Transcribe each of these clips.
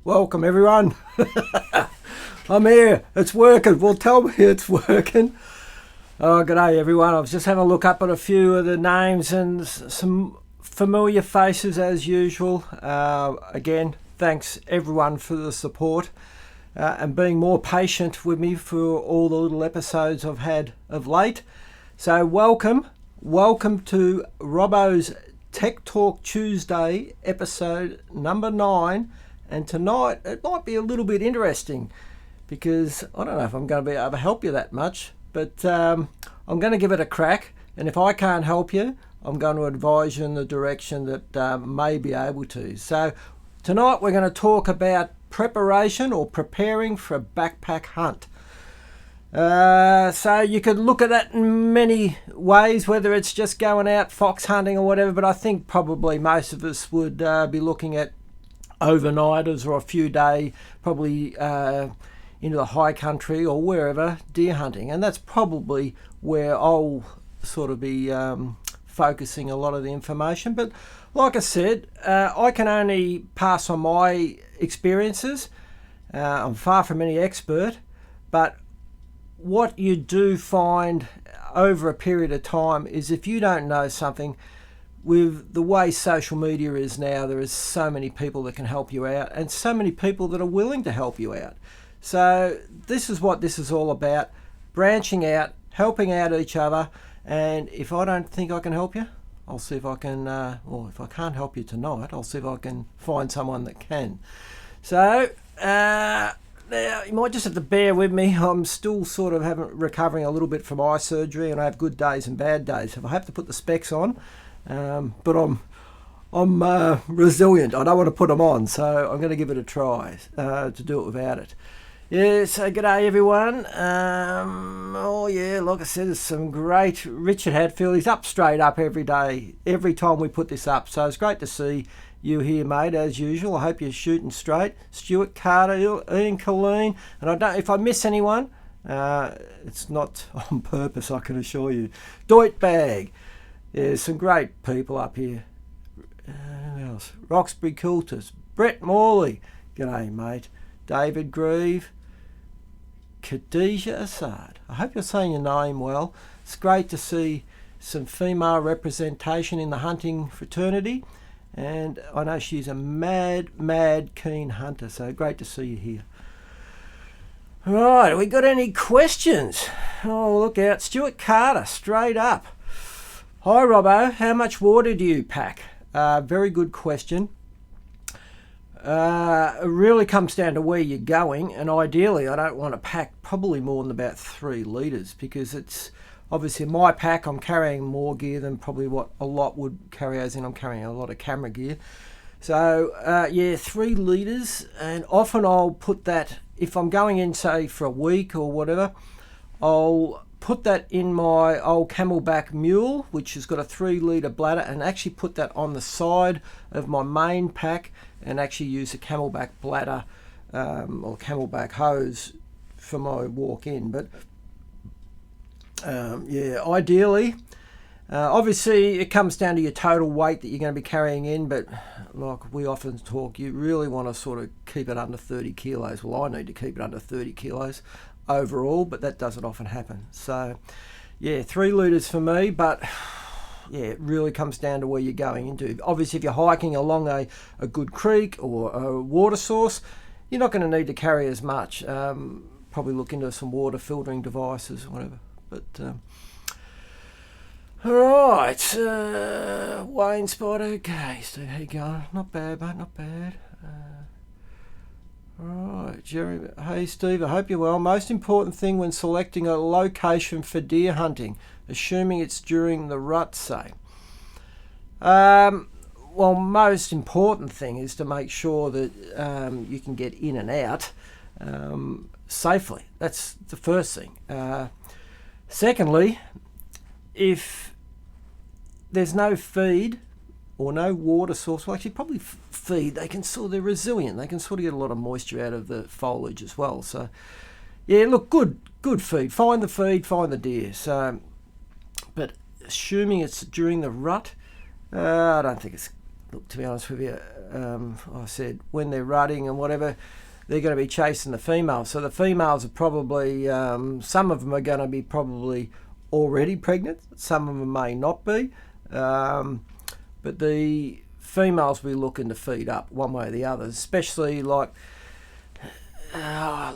Welcome everyone. I'm here. It's working. Well, tell me it's working. Oh, good day everyone. I was just having a look up at a few of the names and some familiar faces as usual. Again, thanks everyone for the support and being more patient with me for all the little episodes I've had of late. So welcome to Robbo's Tech Talk Tuesday, episode number 9. And tonight it might be a little bit interesting because I don't know if I'm going to be able to help you that much, but I'm going to give it a crack. And if I can't help you, I'm going to advise you in the direction that may be able to. So tonight we're going to talk about preparation or preparing for a backpack hunt. So you could look at that in many ways, whether it's just going out fox hunting or whatever, but I think probably most of us would be looking at overnighters or a few day, probably into the high country or wherever, deer hunting. And that's probably where I'll sort of be focusing a lot of the information. But like I said, I can only pass on my experiences. I'm far from any expert, but what you do find over a period of time is if you don't know something, with the way social media is now, there is so many people that can help you out and so many people that are willing to help you out. So this is what this is all about, branching out, helping out each other. And if I don't think I can help you, I'll see if I can, or if I can't help you tonight, I'll see if I can find someone that can. So now you might just have to bear with me. I'm still sort of recovering a little bit from eye surgery, and I have good days and bad days. If I have to put the specs on, but I'm resilient. I don't want to put them on, so I'm going to give it a try to do it without it. Yeah, so g'day everyone. Oh yeah, like I said, there's some great Richard Hadfield. He's up straight up every day, every time we put this up. So it's great to see you here, mate, as usual. I hope you're shooting straight. Stuart Carter, Ian Colleen, and I don't. If I miss anyone, it's not on purpose, I can assure you. Doit Bag. There's some great people up here. Who else? Roxbury Coulters. Brett Morley. G'day, mate. David Grieve. Khadijah Assad. I hope you're saying your name well. It's great to see some female representation in the hunting fraternity. And I know she's a mad keen hunter. So great to see you here. Right, we got any questions? Oh, look out. Stuart Carter, straight up. Hi Robbo, how much water do you pack? Very good question. It really comes down to where you're going, and ideally I don't want to pack probably more than about 3 litres because it's obviously in my pack I'm carrying more gear than probably what a lot would carry, as in I'm carrying a lot of camera gear. So yeah, 3 litres, and often I'll put that, if I'm going in say for a week or whatever, I'll put that in my old Camelback Mule, which has got a 3 litre bladder, and actually put that on the side of my main pack and actually use a Camelback bladder or Camelback hose for my walk in. But yeah, ideally, obviously it comes down to your total weight that you're going to be carrying in, but like we often talk, you really want to sort of keep it under 30 kilos. Well, I need to keep it under 30 kilos overall, but that doesn't often happen. So yeah, 3 litres for me, but yeah, it really comes down to where you're going into. Obviously if you're hiking along a good creek or a water source, you're not going to need to carry as much. Probably look into some water filtering devices or whatever. But alright, Wayne Spider. Okay, Steve, how you going? Not bad, mate, not bad. Right, Jerry. Hey Steve, I hope you're well. Most important thing when selecting a location for deer hunting, assuming it's during the rut, say. Well, most important thing is to make sure that you can get in and out safely. That's the first thing. Secondly, if there's no feed or no water source, well actually probably feed, they're resilient, they can sort of get a lot of moisture out of the foliage as well. So yeah, look, good feed, find the feed, find the deer. So, but assuming it's during the rut, I don't think it's look, to be honest with you, I said when they're rutting and whatever, they're going to be chasing the females. So the females are probably, some of them are going to be probably already pregnant. Some of them may not be. But the females will be looking to feed up one way or the other, especially like,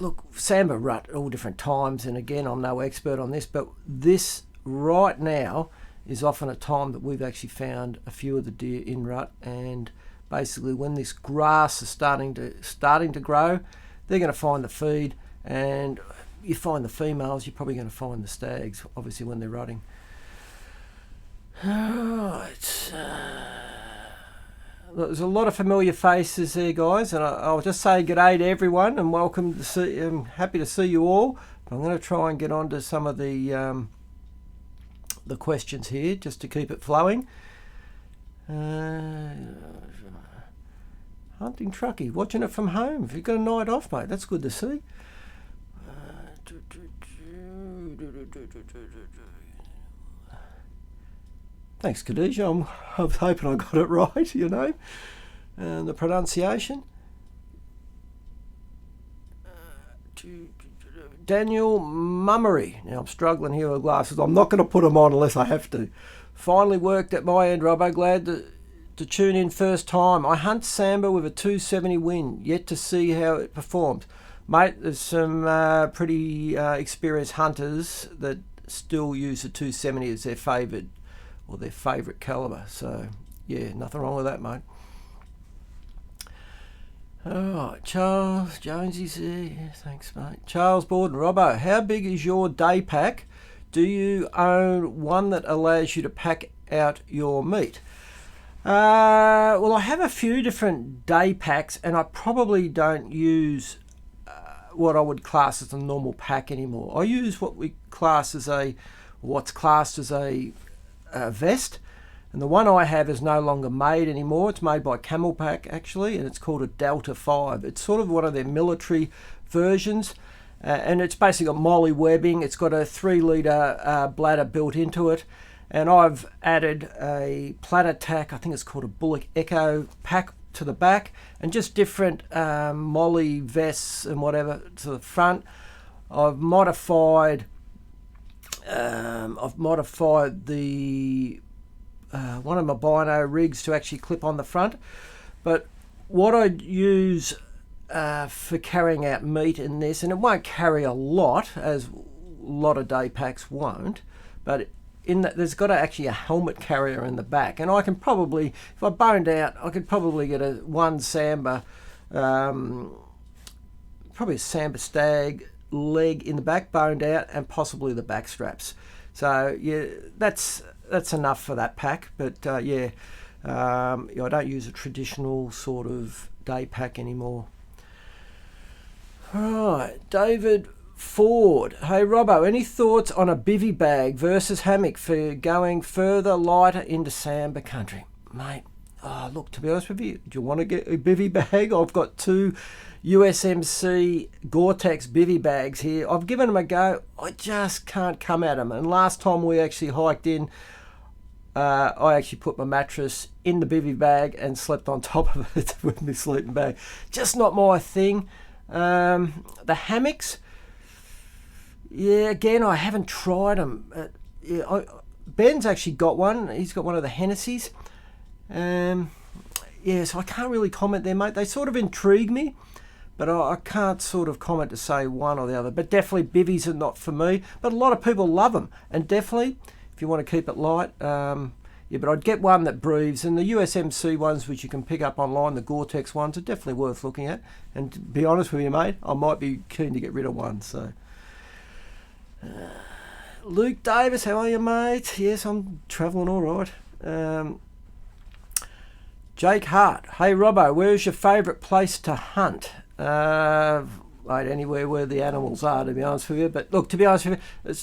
look, Samba rut at all different times. And again, I'm no expert on this, but this right now is often a time that we've actually found a few of the deer in rut. And basically when this grass is starting to grow, they're going to find the feed, and you find the females, you're probably going to find the stags, obviously, when they're rutting. Right. There's a lot of familiar faces there, guys, and I'll just say g'day to everyone and welcome to see. I'm happy to see you all. I'm going to try and get on to some of the questions here just to keep it flowing. Hunting truckie, watching it from home. If you've got a night off, mate, that's good to see. Thanks, Khadija. I was hoping I got it right, your name, and the pronunciation. Daniel Mummery. Now I'm struggling here with glasses. I'm not going to put them on unless I have to. Finally worked at my end, Robbo. Glad to tune in first time. I hunt Samba with a 270 Win. Yet to see how it performs. Mate, there's some pretty experienced hunters that still use the 270 as their favourite or their favourite calibre. So, yeah, nothing wrong with that, mate. Oh, Charles Jonesy's there. Yeah, thanks, mate. Charles Borden, Robbo, how big is your day pack? Do you own one that allows you to pack out your meat? Well, I have a few different day packs, and I probably don't use what I would class as a normal pack anymore. I use what's classed as a vest, and the one I have is no longer made anymore. It's made by Camelback actually, and it's called a Delta 5. It's sort of one of their military versions, and it's basically got molly webbing. It's got a 3-litre bladder built into it, and I've added a Planet Tack, I think it's called a Bullock Echo pack, to the back, and just different molly vests and whatever to the front. I've modified the one of my bino rigs to actually clip on the front, but what I use for carrying out meat in this, and it won't carry a lot, as a lot of day packs won't, but in that there's got actually a helmet carrier in the back, and I can probably, if I boned out, I could probably get one Samba, probably a Samba stag leg in the back, boned out, and possibly the back straps. So yeah, that's enough for that pack. But I don't use a traditional sort of day pack anymore. Right, David Ford. Hey Robbo, any thoughts on a bivy bag versus hammock for going further lighter into Samba country? Mate, look, to be honest with you, do you want to get a bivy bag? I've got 2 USMC Gore-Tex bivy bags here. I've given them a go. I just can't come at them. And last time we actually hiked in, I actually put my mattress in the bivy bag and slept on top of it with my sleeping bag. Just not my thing. The hammocks, yeah, again, I haven't tried them. Ben's actually got one. He's got one of the Hennessy's. So I can't really comment there, mate. They sort of intrigue me, but I can't sort of comment to say one or the other. But definitely bivvies are not for me. But a lot of people love them. And definitely, if you want to keep it light, but I'd get one that breathes. And the USMC ones, which you can pick up online, the Gore-Tex ones, are definitely worth looking at. And to be honest with you, mate, I might be keen to get rid of one. So, Luke Davis, how are you, mate? Yes, I'm travelling all right. Jake Hart, hey Robbo, where's your favourite place to hunt? Mate, anywhere where the animals are, to be honest with you. But look, to be honest with you,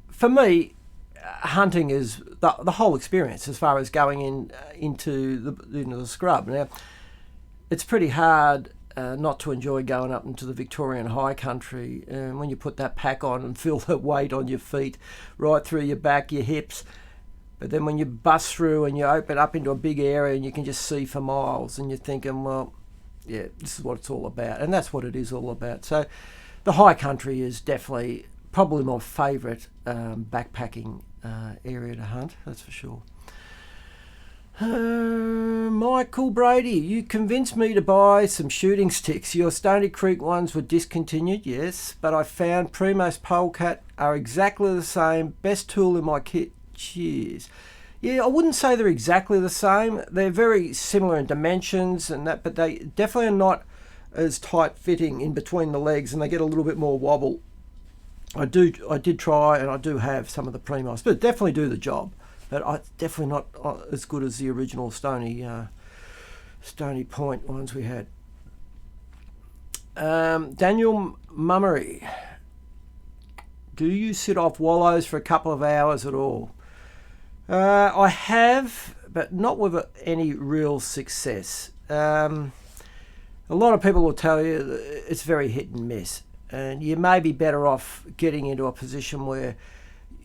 for me, hunting is the whole experience as far as going into the scrub. Now, it's pretty hard not to enjoy going up into the Victorian high country, when you put that pack on and feel the weight on your feet right through your back, your hips. But then when you bust through and you open up into a big area and you can just see for miles, and you're thinking, well, yeah, this is what it's all about. And that's what it is all about. So the high country is definitely probably my favourite backpacking area to hunt, that's for sure. Michael Brady, you convinced me to buy some shooting sticks. Your Stony Creek ones were discontinued, yes, but I found Primos Polecat are exactly the same. Best tool in my kit. Cheers. Yeah, I wouldn't say they're exactly the same. They're very similar in dimensions and that, but they definitely are not as tight fitting in between the legs, and they get a little bit more wobble. I did try, and I do have some of the Primos, but definitely do the job. But it's definitely not as good as the original Stony Point ones we had. Daniel Mummery, do you sit off Wallows for a couple of hours at all? I have, but not with any real success. A lot of people will tell you it's very hit and miss, and you may be better off getting into a position where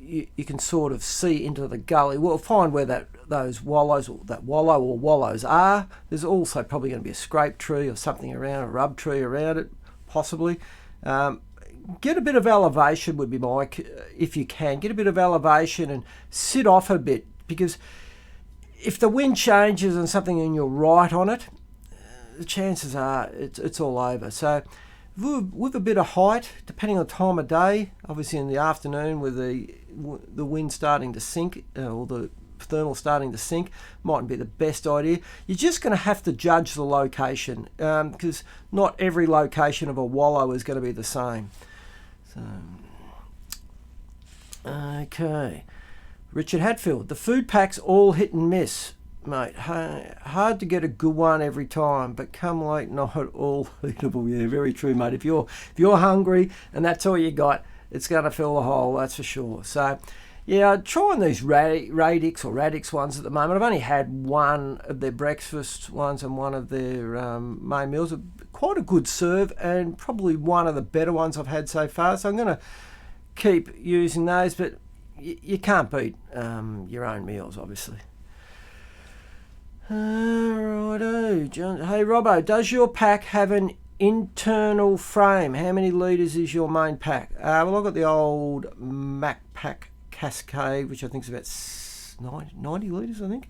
you can sort of see into the gully. We'll find where those wallows, or that wallow or wallows are. There's also probably going to be a scrape tree or something around, a rub tree around it, possibly. Get a bit of elevation would be if you can. Get a bit of elevation and sit off a bit, because if the wind changes and something and you're right on it, the chances are it's all over. So with a bit of height, depending on the time of day, obviously in the afternoon with the wind starting to sink, or the thermal starting to sink, mightn't be the best idea. You're just going to have to judge the location, because not every location of a wallow is going to be the same. So, okay. Richard Hatfield, the food packs all hit and miss, mate. Hard to get a good one every time, but come late night, all eatable. Yeah, very true, mate. If you're hungry and that's all you got, it's going to fill the hole, that's for sure. So, yeah, I'm trying these Radix ones at the moment. I've only had one of their breakfast ones and one of their main meals. Quite a good serve, and probably one of the better ones I've had so far. So I'm going to keep using those, but you can't beat your own meals, obviously. Righto, John. Hey, Robbo, does your pack have an internal frame? How many litres is your main pack? Well, I've got the old Mac Pack Cascade, which I think is about 90 litres, I think.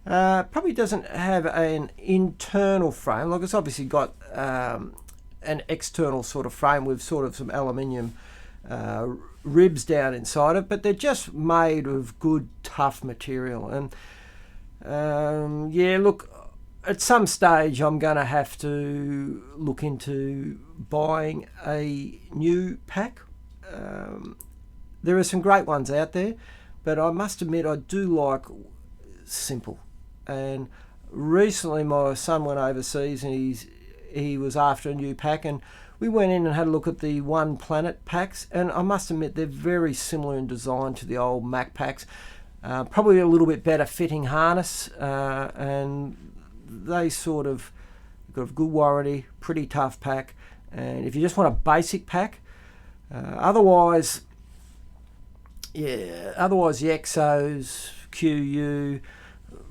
Probably doesn't have an internal frame. Like, it's obviously got an external sort of frame with sort of some aluminium ribs down inside it, but they're just made of good, tough material. And yeah, look, at some stage I'm going to have to look into buying a new pack. There are some great ones out there, but I must admit I do like simple. And recently my son went overseas and he was after a new pack, and we went in and had a look at the One Planet packs, and I must admit they're very similar in design to the old Mac packs. Probably a little bit better fitting harness, and they sort of got a good warranty, pretty tough pack. And if you just want a basic pack, otherwise the Exos, QU,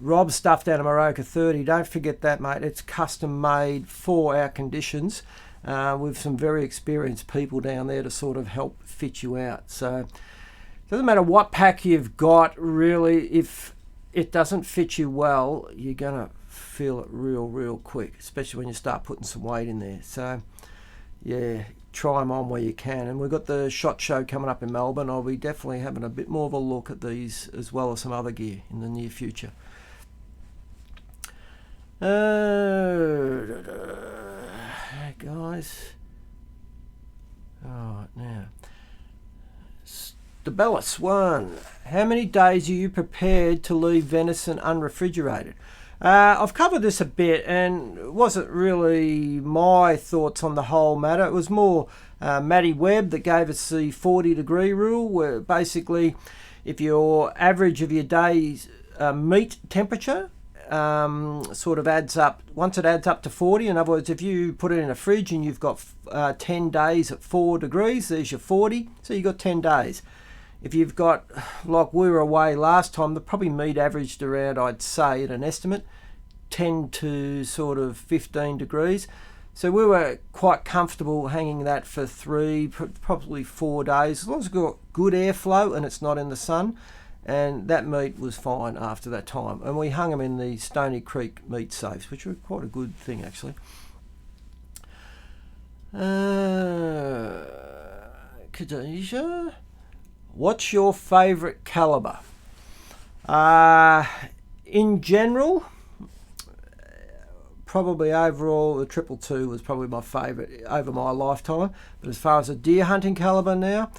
Rob's stuff down at Maroka 30, don't forget that, mate. It's custom made for our conditions, with some very experienced people down there to sort of help fit you out. So doesn't matter what pack you've got, really. If it doesn't fit you well, you're gonna feel it real quick, especially when you start putting some weight in there. So yeah, try them on where you can. And we've got the SHOT Show coming up in Melbourne. I'll be definitely having a bit more of a look at these, as well as some other gear in the near future. Guys, oh, now Debellis 1. How many days are you prepared to leave venison unrefrigerated? I've covered this a bit, and it wasn't really my thoughts on the whole matter. It was more Matty Webb that gave us the 40-degree rule, where basically if your average of your day's meat temperature sort of adds up, once it adds up to 40, in other words, if you put it in a fridge and you've got 10 days at 4 degrees, there's your 40, so you've got 10 days. if you've got, like we were away last time, the probably meat averaged around, I'd say, at an estimate, 10 to sort of 15 degrees. So we were quite comfortable hanging that for 3, probably 4 days, as long as it's got good airflow and it's not in the sun. And that meat was fine after that time. And we hung them in the Stony Creek meat safes, which were quite a good thing, actually. Khadijah, what's your favourite calibre? In general, probably overall, the 222 was probably my favourite over my lifetime. But as far as a deer hunting calibre now,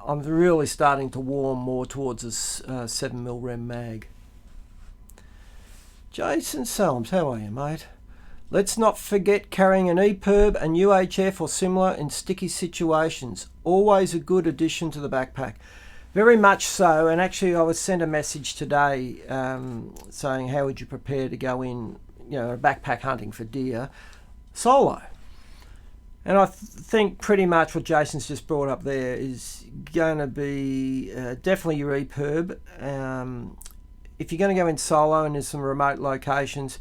I'm really starting to warm more towards a 7mm Rem mag. Jason Selms, how are you, mate? Let's not forget carrying an EPIRB and UHF or similar in sticky situations. Always a good addition to the backpack. Very much so, and actually I was sent a message today saying how would you prepare to go in, backpack hunting for deer solo. And I think pretty much what Jason's just brought up there is going to be definitely your EPIRB. If you're going to go in solo and there's some remote locations,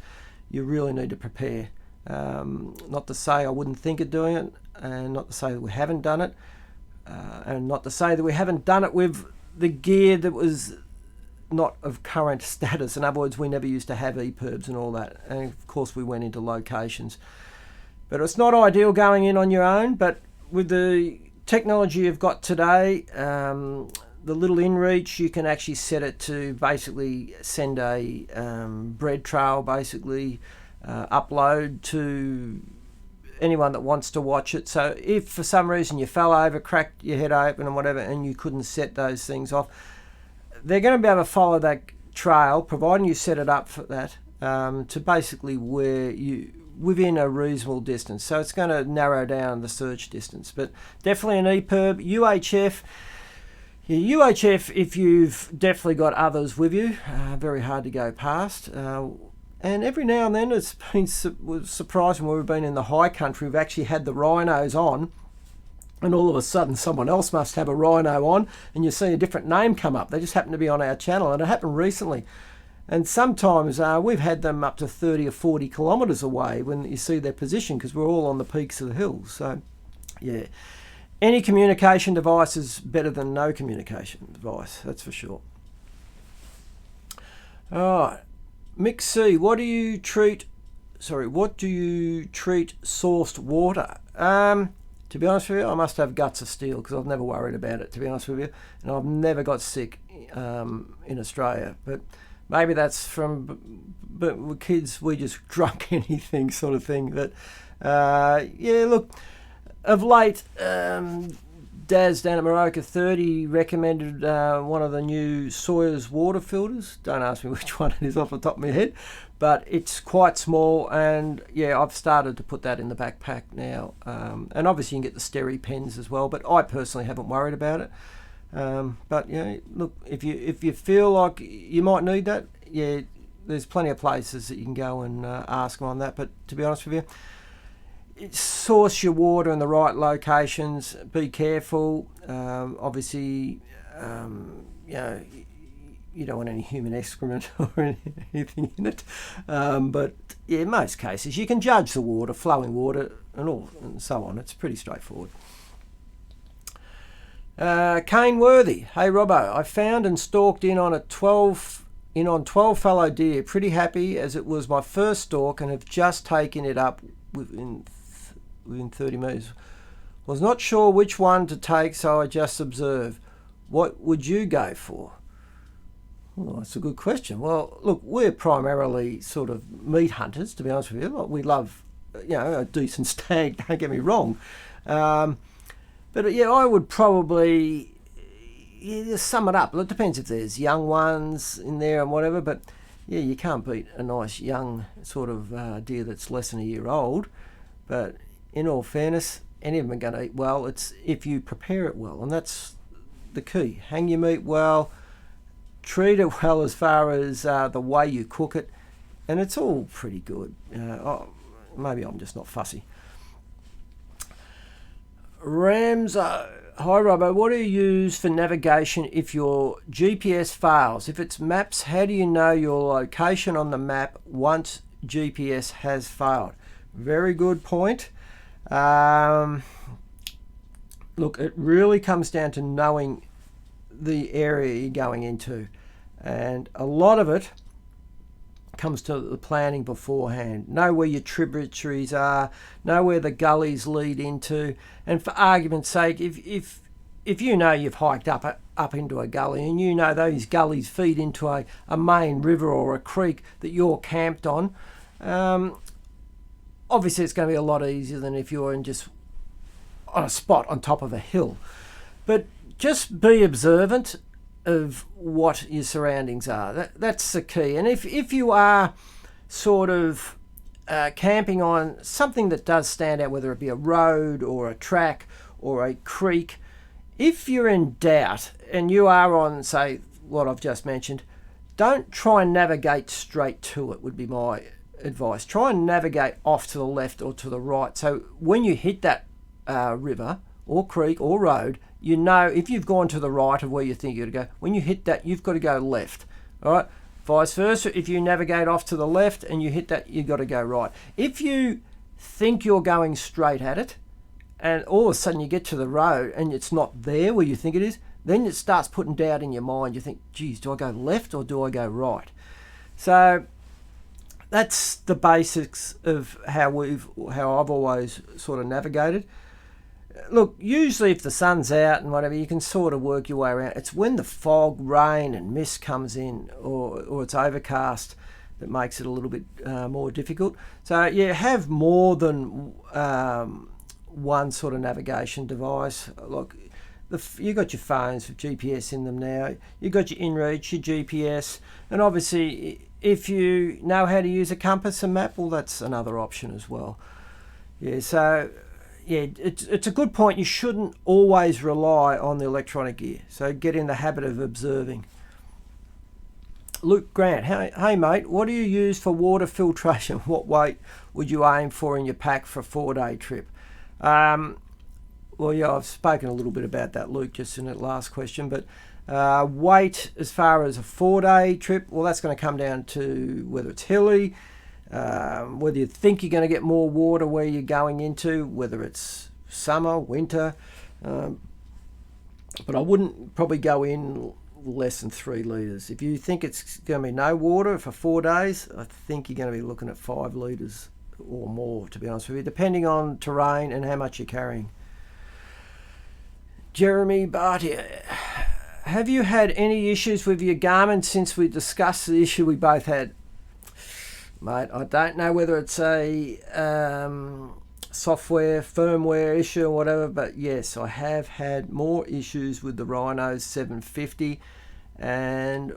you really need to prepare. Not to say I wouldn't think of doing it, and not to say that we haven't done it, and not to say that we haven't done it with the gear that was not of current status. In other words, we never used to have EPIRBs and all that, and of course we went into locations. But it's not ideal going in on your own, but with the technology you've got today, the little inReach, you can actually set it to basically send a bread trail, basically upload to anyone that wants to watch it. So if for some reason you fell over, cracked your head open and whatever, and you couldn't set those things off, they're going to be able to follow that trail, providing you set it up for that, to basically where you within a reasonable distance. So it's going to narrow down the search distance. But definitely an EPIRB. UHF, UHF, if you've definitely got others with you, very hard to go past. And every now and then it's been surprising when we've been in the high country, we've actually had the rhinos on, and all of a sudden someone else must have a rhino on, and you see a different name come up. They just happen to be on our channel, and it happened recently. And sometimes we've had them up to 30 or 40 kilometres away when you see their position, because we're all on the peaks of the hills. So, yeah, any communication device is better than no communication device, that's for sure. All right, Mick C, what do you treat sourced water? To be honest with you, I must have guts of steel, because I've never worried about it, to be honest with you. And I've never got sick in Australia. But maybe that's but with kids, we just drunk anything sort of thing. But yeah, look, of late, Daz down at Maroka 30 recommended one of the new Sawyer's water filters. Don't ask me which one it is off the top of my head, but it's quite small, and yeah, I've started to put that in the backpack now. And obviously you can get the Steri pens as well, but I personally haven't worried about it. But yeah, look, if you feel like you might need that, yeah, there's plenty of places that you can go and ask them on that. But to be honest with you, source your water in the right locations. Be careful. Obviously, you don't want any human excrement or anything in it. But yeah, in most cases, you can judge the water, flowing water, and so on. It's pretty straightforward. Kane Worthy, hey Robbo, I found and stalked in on 12 fallow deer. Pretty happy, as it was my first stalk, and have just taken it up within 30 metres. Was not sure which one to take, so I just observed. What would you go for? Well, that's a good question. Well, look, we're primarily sort of meat hunters, to be honest with you. We love, a decent stag, don't get me wrong. But yeah, I would probably sum it up. It depends if there's young ones in there and whatever, but yeah, you can't beat a nice young sort of deer that's less than a year old. But in all fairness, any of them are going to eat well. It's if you prepare it well, and that's the key. Hang your meat well, treat it well as far as the way you cook it, and it's all pretty good. Maybe I'm just not fussy. Rams, hi Robbo, what do you use for navigation if your GPS fails? If it's maps, how do you know your location on the map once GPS has failed? Very good point. Look, it really comes down to knowing the area you're going into, and a lot of it comes to the planning beforehand. Know where your tributaries are, know where the gullies lead into, and for argument's sake, if you know you've hiked up into a gully and you know those gullies feed into a main river or a creek that you're camped on, obviously it's going to be a lot easier than if you're in just on a spot on top of a hill. But just be observant of what your surroundings are. That's the key. And if you are sort of camping on something that does stand out, whether it be a road or a track or a creek, if you're in doubt and you are on, say, what I've just mentioned, don't try and navigate straight to it, would be my advice. Try and navigate off to the left or to the right. So when you hit that river or creek or road, you know if you've gone to the right of where you think you're going to go, when you hit that, you've got to go left. All right? Vice versa, if you navigate off to the left and you hit that, you've got to go right. If you think you're going straight at it and all of a sudden you get to the road and it's not there where you think it is, then it starts putting doubt in your mind. You think, geez, do I go left or do I go right? So that's the basics of how I've always sort of navigated. Look, usually if the sun's out and whatever, you can sort of work your way around. It's when the fog, rain and mist comes in or it's overcast that makes it a little bit more difficult. So yeah, have more than one sort of navigation device. Look, you got your phones with GPS in them now. You got your InReach, your GPS, and obviously if you know how to use a compass and map, well, that's another option as well. Yeah, so yeah, it's a good point. You shouldn't always rely on the electronic gear. So get in the habit of observing. Luke Grant, hey mate, what do you use for water filtration? What weight would you aim for in your pack for a 4-day trip? Well, yeah, I've spoken a little bit about that, Luke, just in that last question. But weight as far as a 4-day trip, well, that's going to come down to whether it's hilly, whether you think you're going to get more water where you're going into, whether it's summer, winter. But I wouldn't probably go in less than 3 litres. If you think it's going to be no water for 4 days, I think you're going to be looking at 5 litres or more, to be honest with you, depending on terrain and how much you're carrying. Jeremy Barty, have you had any issues with your Garmin since we discussed the issue we both had? Mate, I don't know whether it's a software, firmware issue or whatever, but yes, I have had more issues with the Rhino 750, and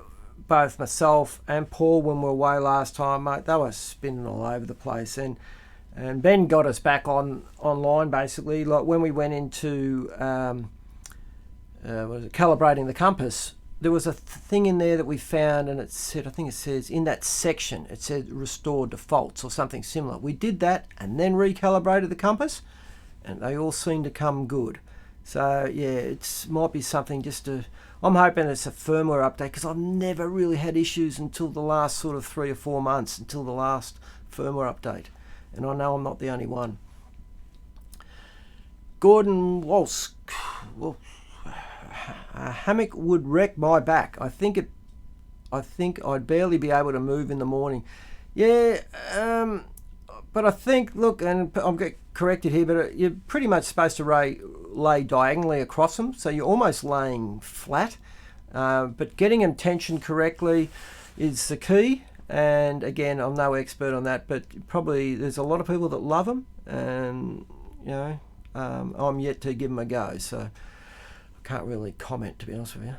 both myself and Paul, when we were away last time, mate, they were spinning all over the place, and Ben got us back online basically. Like when we went into calibrating the compass, there was a thing in there that we found, and it said, I think it says in that section, it said restore defaults or something similar. We did that and then recalibrated the compass, and they all seem to come good. So yeah, it might be something just to, I'm hoping it's a firmware update, because I've never really had issues until the last sort of 3 or 4 months, until the last firmware update. And I know I'm not the only one. Gordon Walsh, well, a hammock would wreck my back. I think I'd barely be able to move in the morning. Yeah, but I think, look, and I'll get corrected here, but you're pretty much supposed to lay diagonally across them, so you're almost laying flat. But getting them tensioned correctly is the key. And again, I'm no expert on that, but probably there's a lot of people that love them, and you know, I'm yet to give them a go, so I can't really comment, to be honest with you.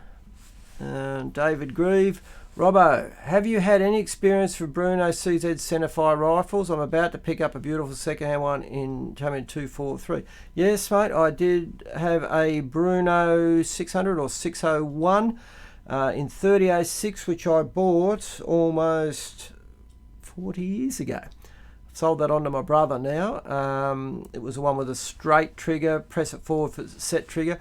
David Grieve, Robbo, have you had any experience with Bruno CZ centerfire rifles? I'm about to pick up a beautiful second-hand one in Champion 243. Yes, mate, I did have a Bruno 600 or 601 in 3006, which I bought almost 40 years ago. sold that on to my brother now. It was the one with a straight trigger, press it forward for set trigger.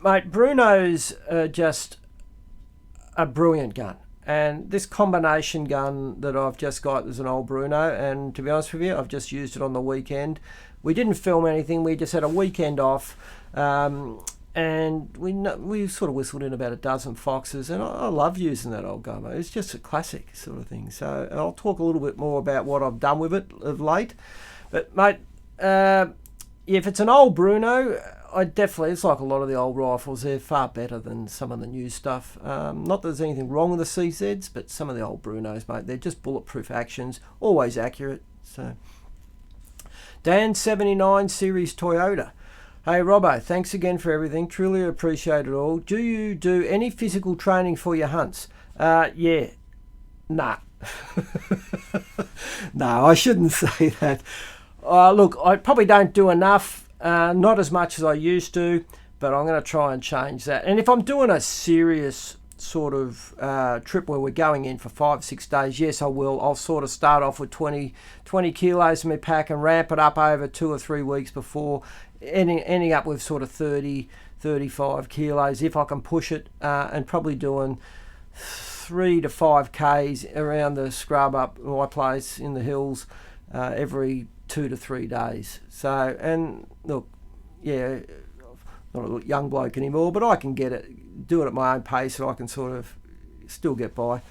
Mate, Bruno's just a brilliant gun. And this combination gun that I've just got is an old Bruno, and to be honest with you, I've just used it on the weekend. We didn't film anything, we just had a weekend off, and we sort of whistled in about a dozen foxes, and I love using that old gun, mate. It's just a classic sort of thing. So I'll talk a little bit more about what I've done with it of late. But mate, if it's an old Bruno, it's like a lot of the old rifles, they're far better than some of the new stuff. Not that there's anything wrong with the CZs, but some of the old Brunos, mate, they're just bulletproof actions, always accurate. So, Dan 79 Series Toyota. Hey Robbo, thanks again for everything, truly appreciate it all. Do you do any physical training for your hunts? Yeah, nah. No, I shouldn't say that. Look, I probably don't do enough. Not as much as I used to, but I'm going to try and change that. And if I'm doing a serious sort of trip where we're going in for 5-6 days, yes, I will. I'll sort of start off with 20 kilos in my pack and ramp it up over 2 or 3 weeks before ending up with sort of 30-35 kilos if I can push it, and probably doing 3 to 5 Ks around the scrub up my place in the hills every 2 to 3 days. So, and look, yeah, I'm not a young bloke anymore, but I can do it at my own pace, and I can sort of still get by.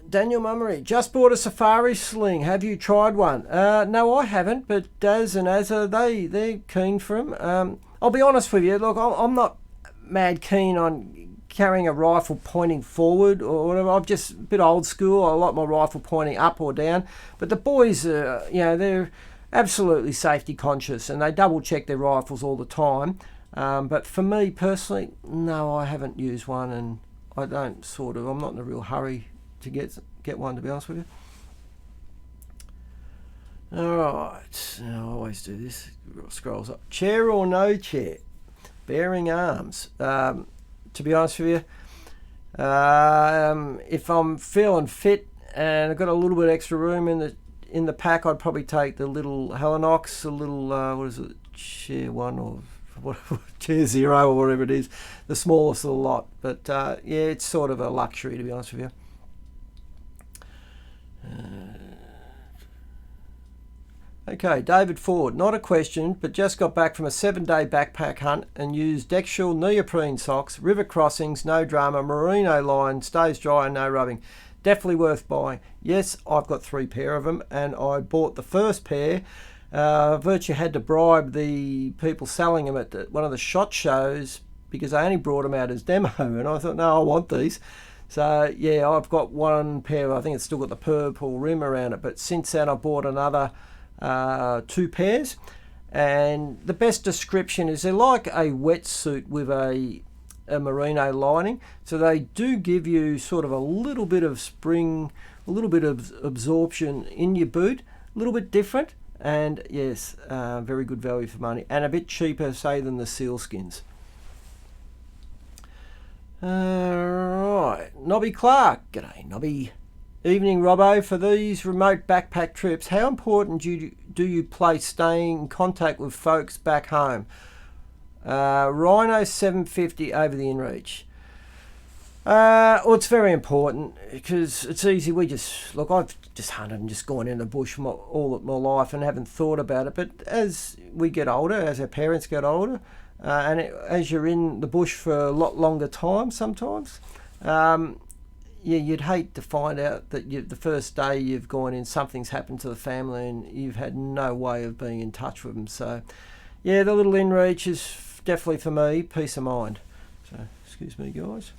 Daniel Mummery, just bought a safari sling. Have you tried one? No, I haven't, but Daz and Azza, they're keen for them. I'll be honest with you, look, I'm not mad keen on carrying a rifle pointing forward or whatever. I'm just a bit old school. I like my rifle pointing up or down. But the boys, they're absolutely safety conscious, and they double check their rifles all the time. But for me personally, no, I haven't used one, and I'm not in a real hurry to get one, to be honest with you. Alright, I always do this. Scrolls up. Chair or no chair? Bearing arms. To be honest with you, if I'm feeling fit and I've got a little bit extra room in the pack, I'd probably take the little hammocks, a little chair 1 or chair 0 or whatever it is, the smallest of the lot. But yeah, it's sort of a luxury, to be honest with you. Okay, David Ford, not a question, but just got back from a 7-day backpack hunt and used Dexshall neoprene socks, river crossings, no drama, merino line, stays dry and no rubbing. Definitely worth buying. Yes, I've got 3 pair of them, and I bought the first pair. Virtue had to bribe the people selling them at one of the SHOT shows because they only brought them out as demo, and I thought, no, I want these. So yeah, I've got 1 pair. I think it's still got the purple rim around it, but since then I bought another 2 pairs, and the best description is they're like a wetsuit with a merino lining, so they do give you sort of a little bit of spring, a little bit of absorption in your boot, a little bit different, and yes, very good value for money, and a bit cheaper, say, than the sealskins. Right, Nobby Clark, g'day Nobby. Evening Robbo, for these remote backpack trips, how important do you place staying in contact with folks back home? Rhino 750 over the inReach. Well, it's very important because it's easy. I've just hunted and just gone in the bush all of my life and haven't thought about it. But as we get older, as our parents get older, as you're in the bush for a lot longer time sometimes, yeah, you'd hate to find out that the first day you've gone in, something's happened to the family and you've had no way of being in touch with them. So, yeah, the little inReach is definitely, for me, peace of mind. So, excuse me, guys.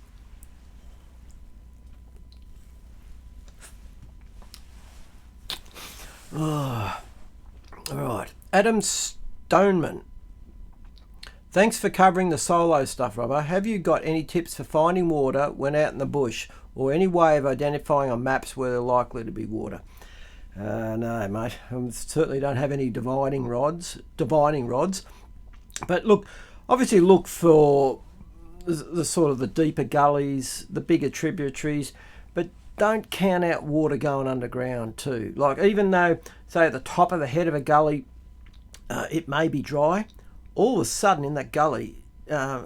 Oh, all right. Adam Stoneman. Thanks for covering the solo stuff, Robbo. Have you got any tips for finding water when out in the bush, or any way of identifying on maps where there's likely to be water? No, mate. I certainly don't have any divining rods. But look, obviously look for the sort of the deeper gullies, the bigger tributaries, but don't count out water going underground too. Like, even though, say, at the top of the head of a gully, it may be dry, all of a sudden in that gully,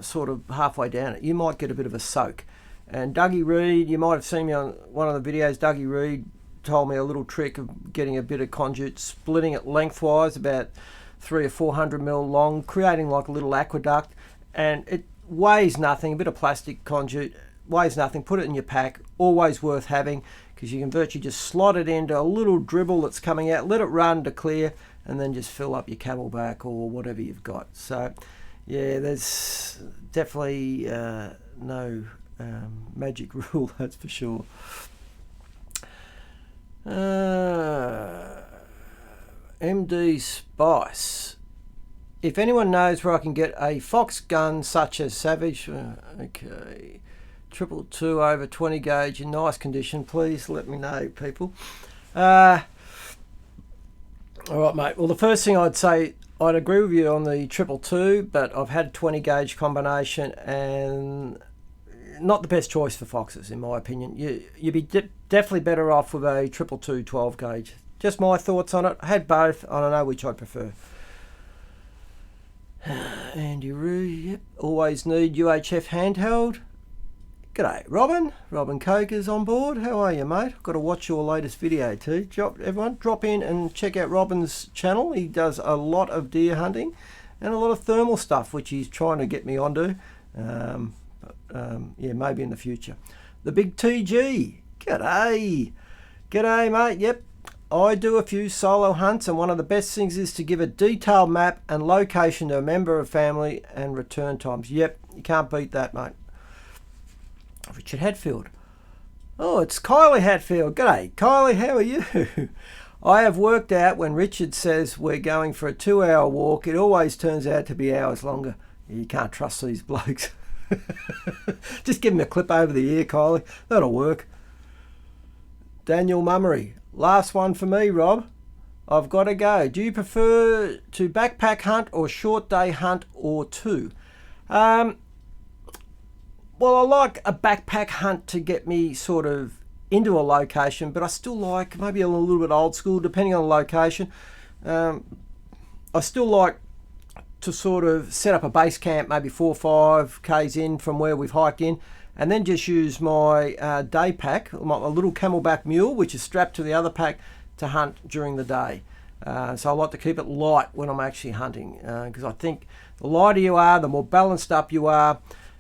sort of halfway down it, you might get a bit of a soak. And Dougie Reed, you might have seen me on one of the videos, Dougie Reed told me a little trick of getting a bit of conduit, splitting it lengthwise, about 300 or 400 mil long, creating like a little aqueduct, and it weighs nothing. A bit of plastic conduit weighs nothing. Put it in your pack. Always worth having, because you can virtually just slot it into a little dribble that's coming out, let it run to clear, and then just fill up your camelback or whatever you've got. So yeah, there's definitely no magic rule, that's for sure. MD Spice. If anyone knows where I can get a fox gun such as Savage, okay, 222 over 20 gauge in nice condition, please let me know, people. All right, mate. Well, the first thing I'd say, I'd agree with you on the 222, but I've had 20 gauge combination and not the best choice for foxes, in my opinion. You'd be definitely better off with a 222 12 gauge. Just my thoughts on it. I had both. I don't know which I prefer. Andy Roo, yep. Always need UHF handheld. G'day, Robin. Robin Coker's on board. How are you, mate? I've got to watch your latest video too. Everyone, drop in and check out Robin's channel. He does a lot of deer hunting and a lot of thermal stuff, which he's trying to get me onto. Yeah, maybe in the future. The Big TG. G'day. G'day, mate. Yep. I do a few solo hunts, and one of the best things is to give a detailed map and location to a member of family and return times. Yep, you can't beat that, mate. Richard Hatfield. Oh, it's Kylie Hatfield. G'day, Kylie, how are you? I have worked out when Richard says we're going for a 2-hour walk, it always turns out to be hours longer. You can't trust these blokes. Just give him a clip over the ear, Kylie. That'll work. Daniel Mummery. Last one for me, Rob. I've got to go. Do you prefer to backpack hunt or short day hunt, or two? Well, I like a backpack hunt to get me sort of into a location, but I still like maybe a little bit old school, depending on the location. I still like to sort of set up a base camp, maybe 4 or 5 k's in from where we've hiked in, and then just use my day pack, my little camelback mule, which is strapped to the other pack, to hunt during the day. So I like to keep it light when I'm actually hunting, because I think the lighter you are, the more balanced up you are,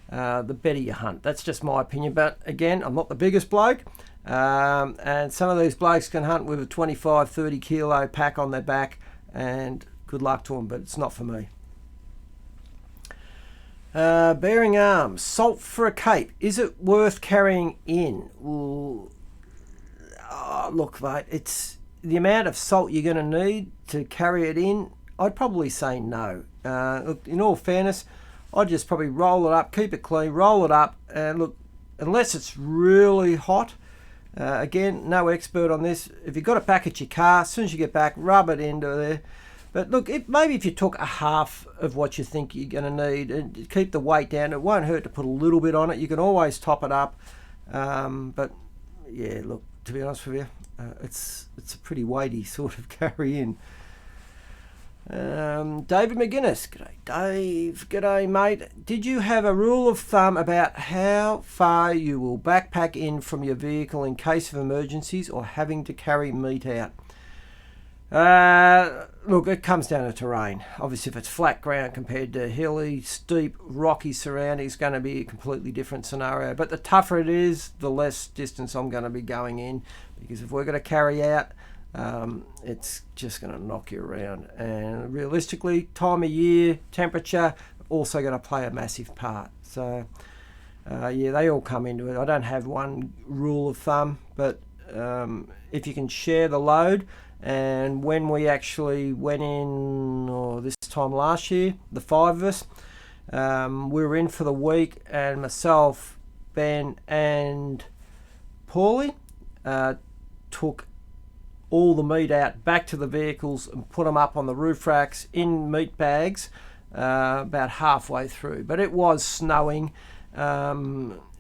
the better you hunt. That's just my opinion. But again, I'm not the biggest bloke, and some of these blokes can hunt with a 25, 30 kilo pack on their back, and good luck to them, but it's not for me. Bearing arms, salt for a cape. Is it worth carrying in? Ooh. Oh, look, mate, it's the amount of salt you're going to need to carry it in. I'd probably say no. Look, in all fairness, I'd just probably roll it up, keep it clean, roll it up, and look, unless it's really hot, again, no expert on this. If you've got it back at your car, as soon as you get back, rub it into there. But look, maybe if you took a half of what you think you're going to need and keep the weight down, it won't hurt to put a little bit on it. You can always top it up. But yeah, look, to be honest with you, it's a pretty weighty sort of carry in. David McGuinness. G'day, Dave. G'day, mate. Did you have a rule of thumb about how far you will backpack in from your vehicle in case of emergencies or having to carry meat out? Look, it comes down to terrain. Obviously, if it's flat ground compared to hilly, steep, rocky surroundings, it's going to be a completely different scenario. But the tougher it is, the less distance I'm going to be going in, because if we're going to carry out, it's just going to knock you around. And realistically, time of year, temperature, also going to play a massive part. So, yeah, they all come into it. I don't have one rule of thumb, but if you can share the load. And when we actually went in, this time last year, the 5 of us, we were in for the week, and myself, Ben and Paulie took all the meat out back to the vehicles and put them up on the roof racks in meat bags about halfway through. But it was snowing.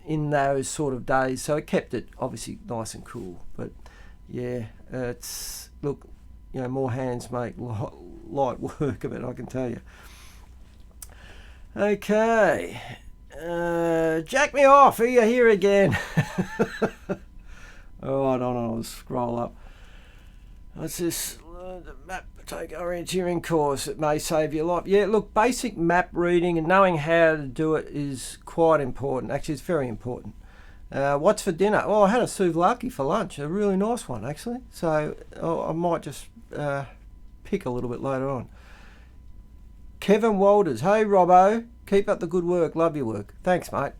in those sort of days, so it kept it obviously nice and cool. But yeah, it's, look, you know, more hands make light work of it, I can tell you. Okay, jack me off, are you here again? Oh, I don't know, I'll scroll up. What's this? The map take orienteering course, it may save your life. Yeah, look, basic map reading and knowing how to do it is quite important. Actually, it's very important. What's for dinner? Oh, I had a souvlaki for lunch, a really nice one actually. So I might just pick a little bit later on. Kevin Walters, hey Robbo, keep up the good work, love your work. Thanks, mate.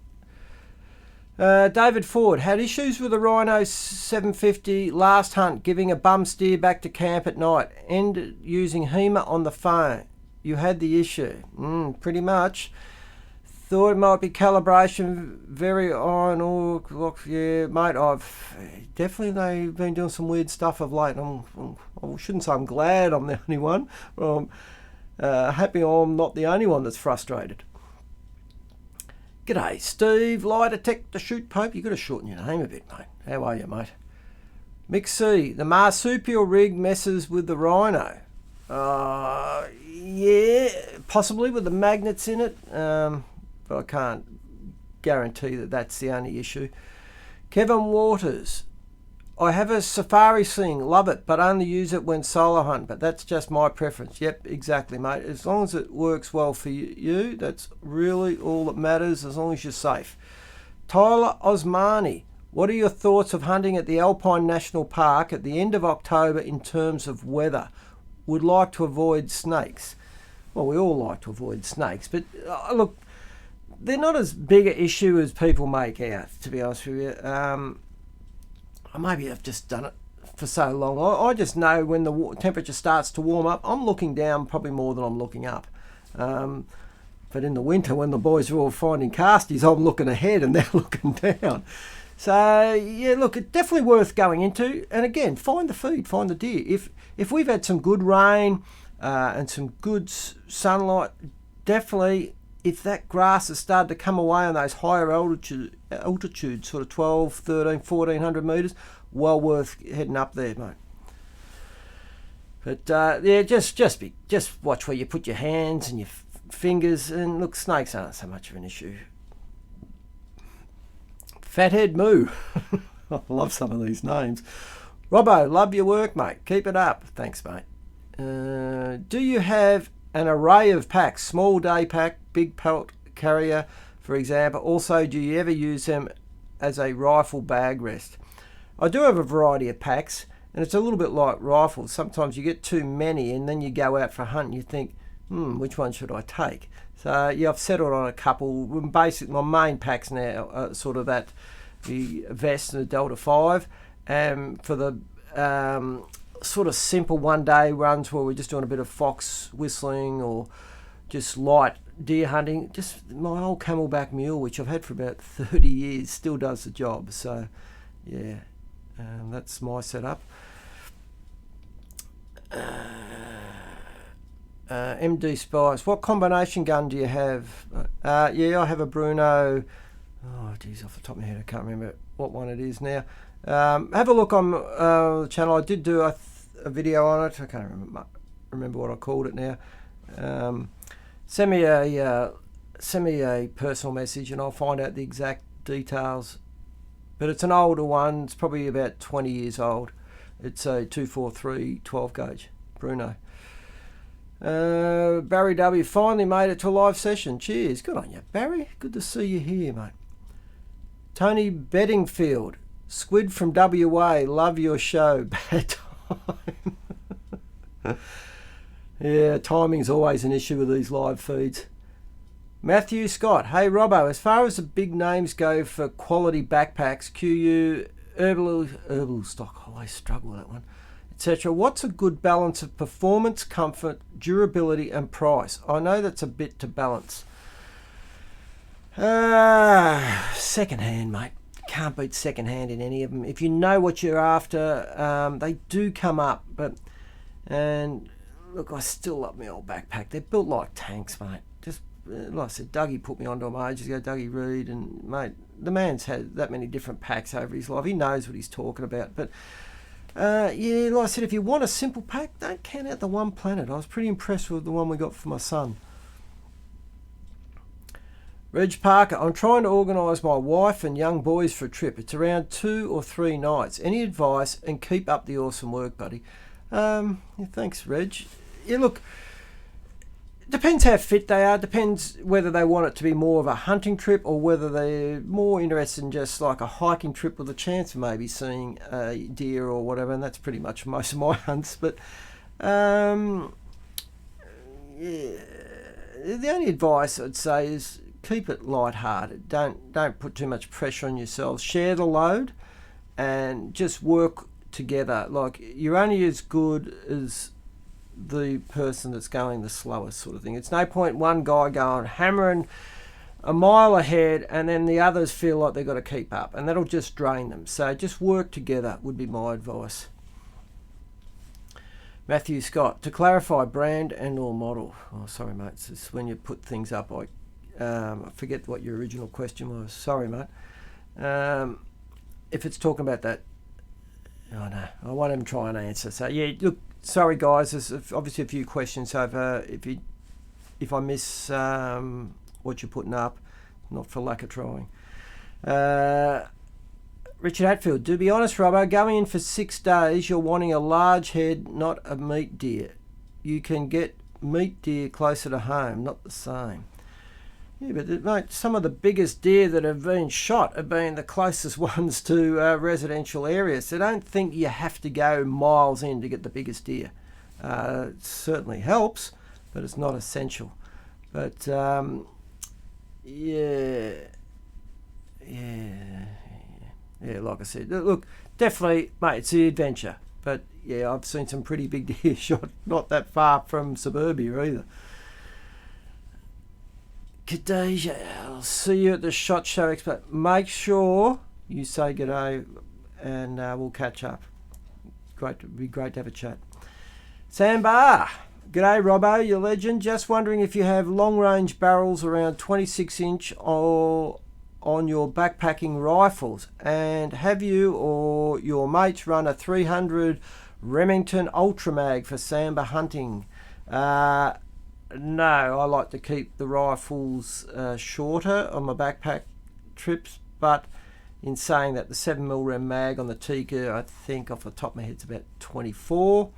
David Ford had issues with the Rhino 750 last hunt, giving a bum steer back to camp at night. Ended using HEMA on the phone. You had the issue. Pretty much. Thought it might be calibration, very iron ore. Yeah, mate, I've definitely, they've been doing some weird stuff of late. I shouldn't say I'm glad I'm the only one, but I'm happy I'm not the only one that's frustrated. G'day, Steve, lie detector shoot Pope. You've got to shorten your name a bit, mate. How are you, mate? Mick C, the marsupial rig messes with the Rhino. Yeah, possibly with the magnets in it, but I can't guarantee that that's the only issue. Kevin Waters, I have a safari sling, love it, but only use it when solo hunt, but that's just my preference. Yep, exactly, mate. As long as it works well for you, that's really all that matters, as long as you're safe. Tyler Osmani, what are your thoughts of hunting at the Alpine National Park at the end of October in terms of weather? Would like to avoid snakes. Well, we all like to avoid snakes, but look, they're not as big an issue as people make out, to be honest with you. Maybe I've just done it for so long. I just know when the temperature starts to warm up, I'm looking down probably more than I'm looking up. But in the winter, when the boys are all finding casties, I'm looking ahead and they're looking down. So yeah, look, it's definitely worth going into. And again, find the feed, find the deer. If we've had some good rain and some good sunlight, definitely, if that grass has started to come away on those higher altitudes, sort of 12, 13, 1400 metres, well worth heading up there, mate. But yeah, just watch where you put your hands and your fingers, and look, snakes aren't so much of an issue. Fathead Moo. I love some of these names. Robbo, love your work, mate. Keep it up. Thanks, mate. Do you have an array of packs, small day pack, big pelt carrier, for example? Also, do you ever use them as a rifle bag rest? I do have a variety of packs, and it's a little bit like rifles. Sometimes you get too many, and then you go out for a hunt and you think, which one should I take? So yeah, I've settled on a couple. Basically, my main packs now are sort of the vest and the Delta 5, and for the sort of simple one-day runs where we're just doing a bit of fox whistling or just light deer hunting, just my old Camelback mule, which I've had for about 30 years, still does the job. So yeah, that's my setup. MD Spice, what combination gun do you have? Yeah, I have a Bruno. Oh geez, off the top of my head I can't remember what one it is now. Have a look on the channel. I did do a video on it. I can't remember what I called it now. Send me a personal message and I'll find out the exact details. But it's an older one. It's probably about 20 years old. It's a 243 12 gauge Bruno. Barry W finally made it to a live session. Cheers. Good on you, Barry. Good to see you here, mate. Tony Beddingfield, Squid from WA, love your show. Bad time. Yeah, timing's always an issue with these live feeds. Matthew Scott, hey Robbo, as far as the big names go for quality backpacks, QU, Herbal Stock, I always struggle with that one, etc., what's a good balance of performance, comfort, durability and price? I know that's a bit to balance. Second hand, mate. Can't beat second hand in any of them. If you know what you're after, they do come up. And look, I still love my old backpack. They're built like tanks, mate. Just like I said, Dougie put me onto them ages ago, Dougie Reed, and mate, the man's had that many different packs over his life. He knows what he's talking about. But yeah, like I said, if you want a simple pack, don't count out the One Planet. I was pretty impressed with the one we got for my son. Reg Parker, I'm trying to organise my wife and young boys for a trip. It's around 2 or 3 nights. Any advice? And keep up the awesome work, buddy. Yeah, thanks, Reg. Yeah, look, it depends how fit they are. Depends whether they want it to be more of a hunting trip or whether they're more interested in just like a hiking trip with a chance of maybe seeing a deer or whatever. And that's pretty much most of my hunts. But yeah, the only advice I'd say is keep it light-hearted. Don't put too much pressure on yourselves. Share the load and just work together. Like, you're only as good as the person that's going the slowest, sort of thing. It's no point one guy going hammering a mile ahead and then the others feel like they've got to keep up, and that'll just drain them. So just work together would be my advice. Matthew Scott, to clarify brand and or model. Oh, sorry, mate. It's when you put things up, I forget what your original question was. Sorry, mate. If it's talking about that, oh no, I won't even try and answer. So yeah, look, sorry guys, there's obviously a few questions. So if I miss what you're putting up, not for lack of trying. Richard Hatfield, to be honest, Robbo, going in for 6 days, you're wanting a large head, not a meat deer. You can get meat deer closer to home, not the same. Yeah, but mate, some of the biggest deer that have been shot have been the closest ones to residential areas. So don't think you have to go miles in to get the biggest deer. It certainly helps, but it's not essential. But yeah, like I said, look, definitely, mate, it's the adventure. But yeah, I've seen some pretty big deer shot not that far from suburbia either. Khadijah, I'll see you at the SHOT Show Expo. Make sure you say g'day and we'll catch up. It'd be great to have a chat. Sam Barr, g'day Robbo, you legend. Just wondering if you have long range barrels around 26 inch or on your backpacking rifles, and have you or your mates run a 300 Remington Ultramag for sambar hunting? No, I like to keep the rifles shorter on my backpack trips, but in saying that, the 7mm Rem mag on the Tika, I think off the top of my head, it's about 24.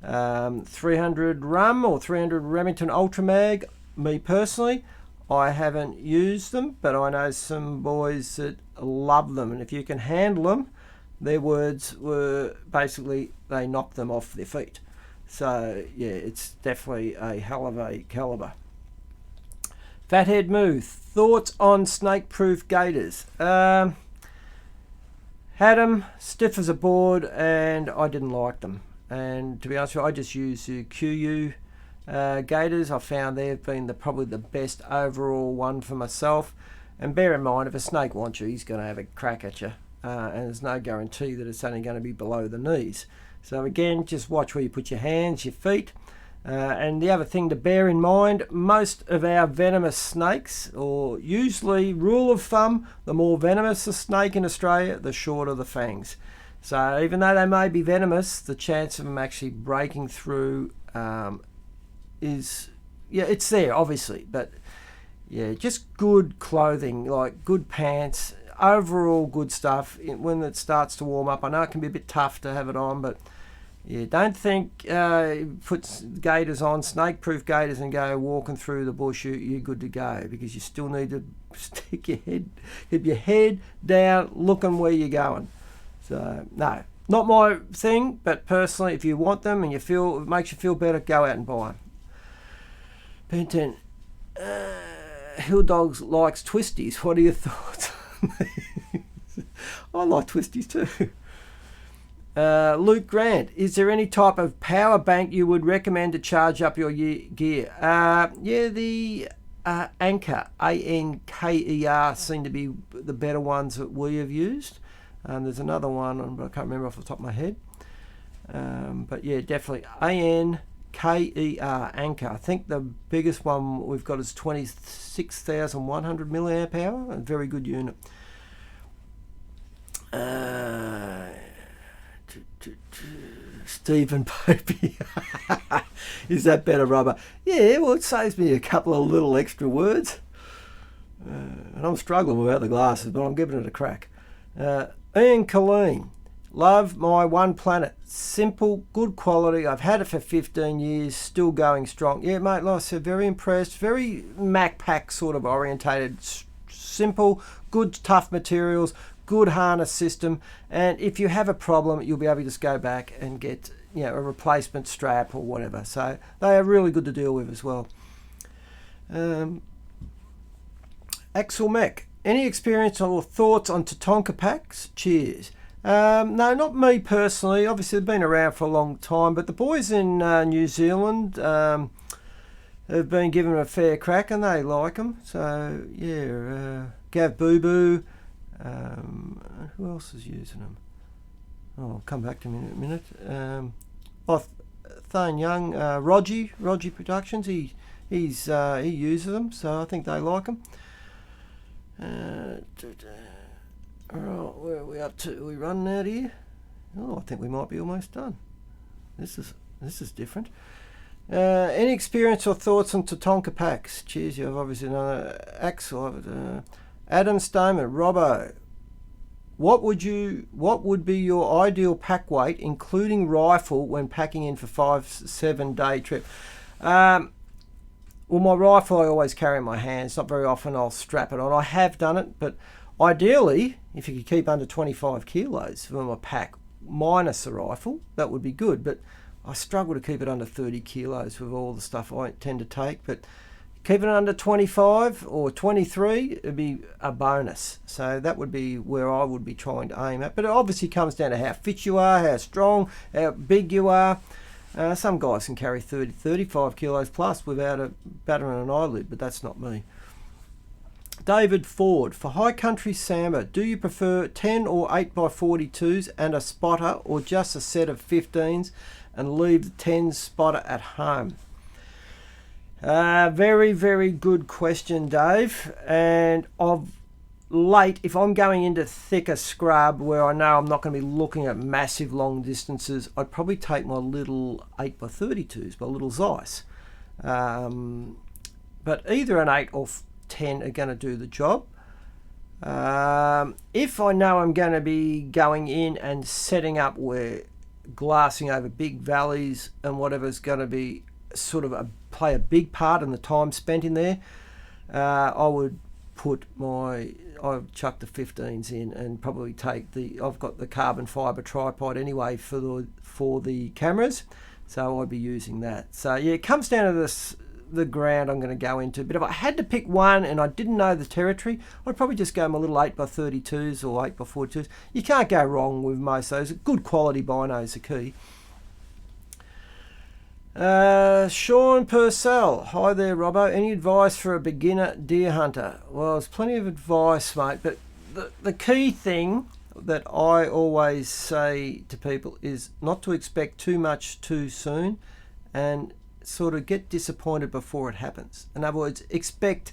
300 Rum or 300 Remington Ultra Mag, me personally, I haven't used them, but I know some boys that love them, and if you can handle them, their words were basically they knock them off their feet. So yeah, it's definitely a hell of a caliber. Fathead Moo, thoughts on snake-proof gaiters? Had them stiff as a board, and I didn't like them. And to be honest with you, I just use the QU gaiters. I found they've been probably the best overall one for myself. And bear in mind, if a snake wants you, he's going to have a crack at you, and there's no guarantee that it's only going to be below the knees. So again, just watch where you put your hands, your feet. And the other thing to bear in mind, most of our venomous snakes, or usually rule of thumb, the more venomous the snake in Australia, the shorter the fangs. So even though they may be venomous, the chance of them actually breaking through is, yeah, it's there obviously, but yeah, just good clothing, like good pants, overall good stuff when it starts to warm up. I know it can be a bit tough to have it on, but yeah, don't think put gaiters on, snake-proof gaiters, and go walking through the bush, you're good to go, because you still need to keep your head down, looking where you're going. So no, not my thing, but personally, if you want them and it makes you feel better, go out and buy them. Penton, Hill Dogs likes twisties. What are your thoughts? I like twisties too. Luke Grant, is there any type of power bank you would recommend to charge up your gear? Yeah, the Anker, ANKER, seem to be the better ones that we have used. There's another one, but I can't remember off the top of my head. But yeah, definitely ANKER, Anker. I think the biggest one we've got is 26,100 milliamp hour. A very good unit. Uh, Stephen Popey. Is that better, Robbo? Yeah, well, it saves me a couple of little extra words. And I'm struggling without the glasses, but I'm giving it a crack. Ian Colleen. Love my One Planet. Simple, good quality. I've had it for 15 years, still going strong. Yeah, mate, like I said, very impressed. Very MacPack sort of orientated. Simple, good, tough materials, good harness system. And if you have a problem, you'll be able to just go back and get, you know, a replacement strap or whatever. So they are really good to deal with as well. Axel Mech. Any experience or thoughts on Tatonka packs? Cheers. No, not me personally. Obviously, they've been around for a long time, but the boys in New Zealand have been given a fair crack and they like them. So, yeah, Gav Boo Boo. Who else is using them? Oh, I'll come back to me in a minute. Thane Young, Rogie Productions, he uses them, so I think they like them. Alright, where are we up to? Are we running out here? Oh, I think we might be almost done. This is different. Any experience or thoughts on Tatonka packs? Cheers, you've obviously known Axel. Adam Stoneman, Robbo. What would be your ideal pack weight, including rifle, when packing in for 5-7 day trip? Well, my rifle I always carry in my hands. Not very often I'll strap it on. I have done it, but ideally, if you could keep under 25 kilos for my pack, minus the rifle, that would be good. But I struggle to keep it under 30 kilos with all the stuff I tend to take. But keeping it under 25 or 23 would be a bonus. So that would be where I would be trying to aim at. But it obviously comes down to how fit you are, how strong, how big you are. Some guys can carry 30, 35 kilos plus without a battering an eyelid, but that's not me. David Ford, for high country sambar, do you prefer 10 or 8x42s and a spotter, or just a set of 15s and leave the 10 spotter at home? Very, very good question, Dave. And of late, if I'm going into thicker scrub where I know I'm not going to be looking at massive long distances, I'd probably take my little 8x32s, my little Zeiss. But either an 8 or 10 are going to do the job. If I know I'm going to be going in and setting up where glassing over big valleys and whatever's going to be sort of play a big part in the time spent in there, I would I've chucked the 15s in and probably take I've got the carbon fibre tripod anyway for the cameras, so I'd be using that. So yeah, it comes down to the ground I'm going to go into. But if I had to pick one and I didn't know the territory, I'd probably just go my little 8x32s or 8x42s. You can't go wrong with most of those. Good quality binos are key. Sean Purcell, hi there, Robbo. Any advice for a beginner deer hunter? Well, there's plenty of advice, mate, but the key thing that I always say to people is not to expect too much too soon and sort of get disappointed before it happens. In other words, expect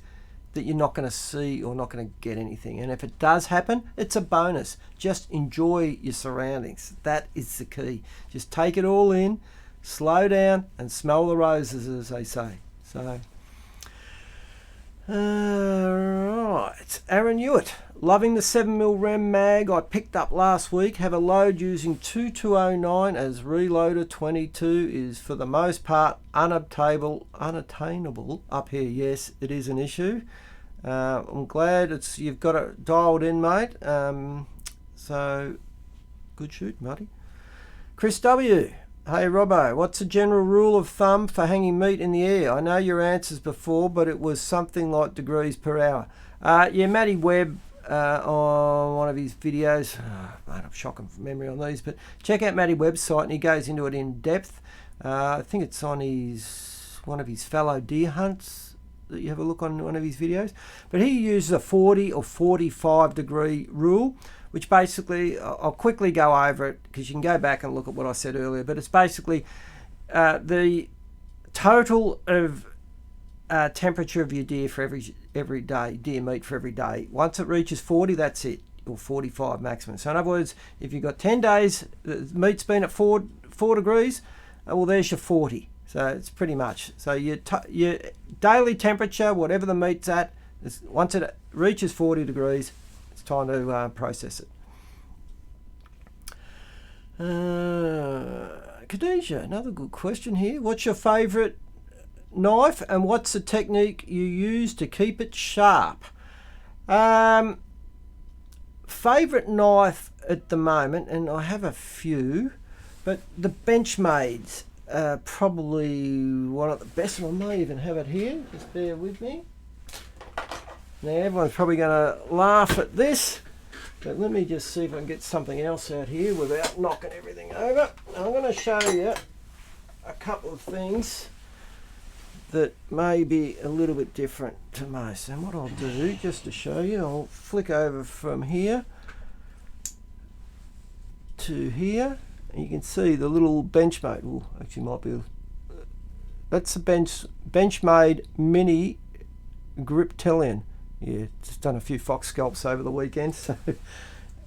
that you're not going to see or not going to get anything. And if it does happen, it's a bonus. Just enjoy your surroundings. That is the key. Just take it all in. Slow down and smell the roses, as they say. So, right. Aaron Hewitt, loving the 7mm Rem mag I picked up last week. Have a load using 2209 as reloader 22 is for the most part unattainable up here. Yes, it is an issue. I'm glad you've got it dialed in, mate. So, good shoot, Marty. Chris W. Hey Robbo, what's a general rule of thumb for hanging meat in the air? I know your answers before, but it was something like degrees per hour. Yeah, Matty Webb on one of his videos, mate, I'm shocking from memory on these, but check out Matty Webb's site and he goes into it in depth. I think it's on one of his fellow deer hunts that you have a look on one of his videos. But he uses a 40 or 45 degree rule, which basically, I'll quickly go over it because you can go back and look at what I said earlier, but it's basically the total of temperature of your deer for every day, deer meat for every day. Once it reaches 40, that's it. or 45 maximum. So in other words, if you've got 10 days, the meat's been at 4 degrees, well, there's your 40. So it's pretty much. So your daily temperature, whatever the meat's at, once it reaches 40 degrees, it's time to process it. Khadijah, another good question here. What's your favourite knife and what's the technique you use to keep it sharp? Favourite knife at the moment, and I have a few, but the Benchmade's probably one of the best. I may even have it here, just bear with me. Now everyone's probably going to laugh at this, but let me just see if I can get something else out here without knocking everything over. I'm going to show you a couple of things that may be a little bit different to most. And what I'll do, just to show you, I'll flick over from here to here, and you can see the little Benchmade. Oh, actually might be, that's a Benchmade mini grip Tellian. Yeah, just done a few fox scalps over the weekend, so